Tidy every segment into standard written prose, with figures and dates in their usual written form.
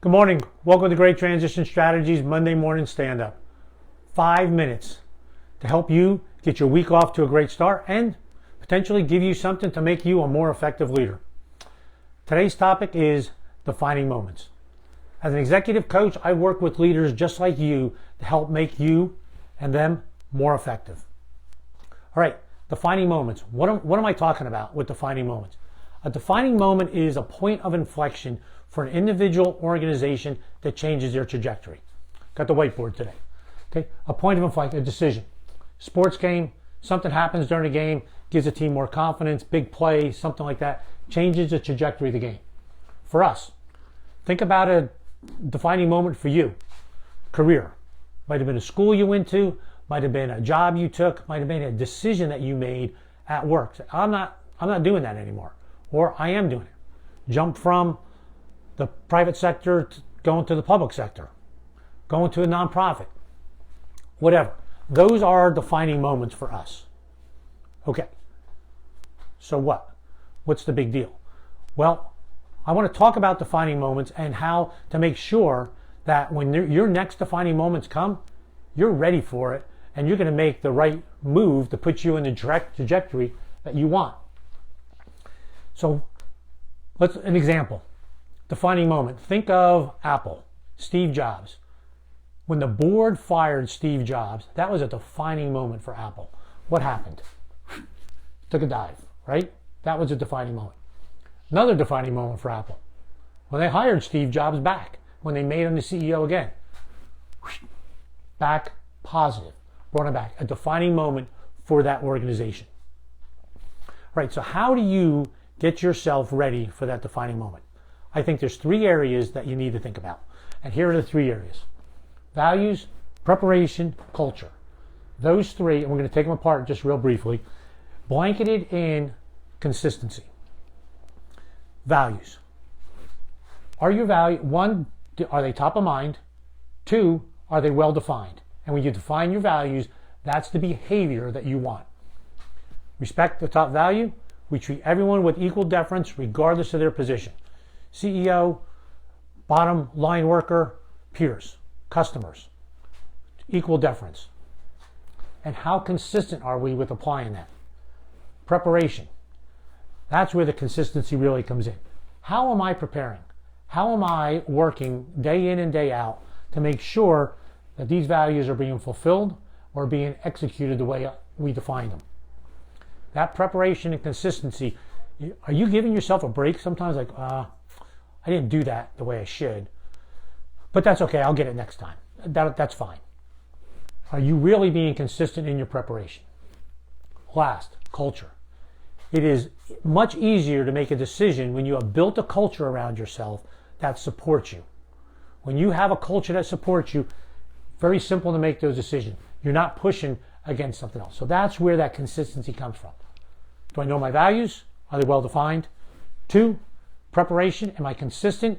Good morning. Welcome to Great Transition Strategies Monday Morning Stand-Up. 5 minutes to help you get your week off to a great start and potentially give you something to make you a more effective leader. Today's topic is defining moments. As an executive coach, I work with leaders just like you to help make you and them more effective. All right, defining moments. What am I talking about with defining moments? A defining moment is a point of inflection for an individual organization that changes their trajectory. Got the whiteboard today. Okay, a point of inflection, a decision. Sports game, something happens during the game, gives a team more confidence, big play, something like that, changes the trajectory of the game. For us, think about a defining moment for you. Career. Might have been a school you went to, might have been a job you took, might have been a decision that you made at work. I'm not doing that anymore. Or I am doing it. Jump from the private sector to going to the public sector, going to a nonprofit, whatever. Those are defining moments for us. Okay, so what? What's the big deal? Well, I want to talk about defining moments and how to make sure that when your next defining moments come, you're ready for it and you're going to make the right move to put you in the direct trajectory that you want. So, an example. Defining moment. Think of Apple, Steve Jobs. When the board fired Steve Jobs, that was a defining moment for Apple. What happened? Took a dive, right? That was a defining moment. Another defining moment for Apple. When they hired Steve Jobs back, when they made him the CEO again. Back positive, brought him back. A defining moment for that organization. Right, so how do you get yourself ready for that defining moment? I think there's 3 areas that you need to think about. And here are the 3 areas. Values, preparation, culture. Those 3, and we're going to take them apart just real briefly, blanketed in consistency. Values. Are your values, 1, are they top of mind? 2, are they well defined? And when you define your values, that's the behavior that you want. Respect the top value. We treat everyone with equal deference regardless of their position. CEO, bottom line worker, peers, customers. Equal deference. And how consistent are we with applying that? Preparation. That's where the consistency really comes in. How am I preparing? How am I working day in and day out to make sure that these values are being fulfilled or being executed the way we define them? That preparation and consistency, are you giving yourself a break sometimes? Like, I didn't do that the way I should, but that's okay, I'll get it next time. That's fine. Are you really being consistent in your preparation? Last, culture. It is much easier to make a decision when you have built a culture around yourself that supports you. When you have a culture that supports you, very simple to make those decisions. You're not pushing against something else. So that's where that consistency comes from. Do I know my values? Are they well defined? 2, preparation. Am I consistent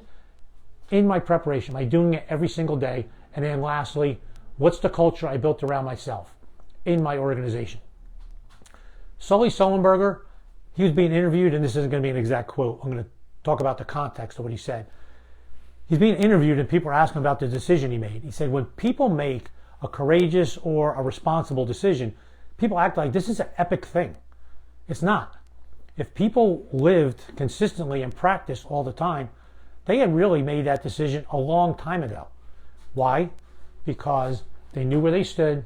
in my preparation? Am I doing it every single day? And then lastly, what's the culture I built around myself in my organization? Sully Sullenberger, he was being interviewed, and this isn't going to be an exact quote. I'm going to talk about the context of what he said. He's being interviewed and people are asking about the decision he made. He said, when people make a courageous or a responsible decision, people act like this is an epic thing. It's not. If people lived consistently and practiced all the time, they had really made that decision a long time ago. Why? Because they knew where they stood,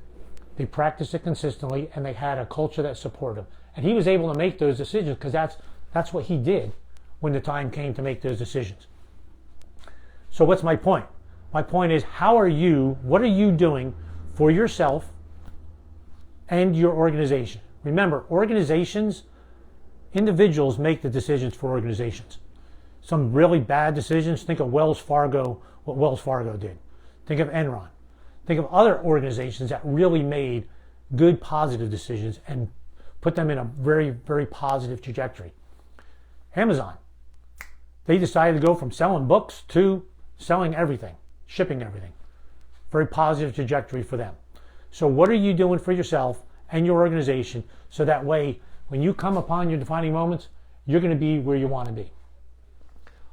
they practiced it consistently, and they had a culture that supported them. And he was able to make those decisions because that's what he did when the time came to make those decisions. So what's my point? My point is, what are you doing for yourself and your organization? Remember, individuals make the decisions for organizations. Some really bad decisions, think of Wells Fargo, what Wells Fargo did. Think of Enron. Think of other organizations that really made good, positive decisions and put them in a very, very positive trajectory. Amazon. They decided to go from selling books to selling everything, shipping everything. Very positive trajectory for them. So what are you doing for yourself and your organization so that way when you come upon your defining moments, you're going to be where you want to be.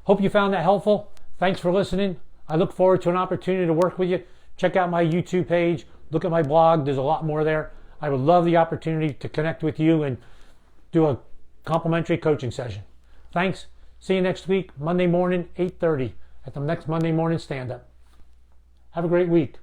Hope you found that helpful. Thanks for listening. I look forward to an opportunity to work with you. Check out my YouTube page. Look at my blog. There's a lot more there. I would love the opportunity to connect with you and do a complimentary coaching session. Thanks. See you next week, Monday morning, 8:30 at the next Monday morning stand-up. Have a great week.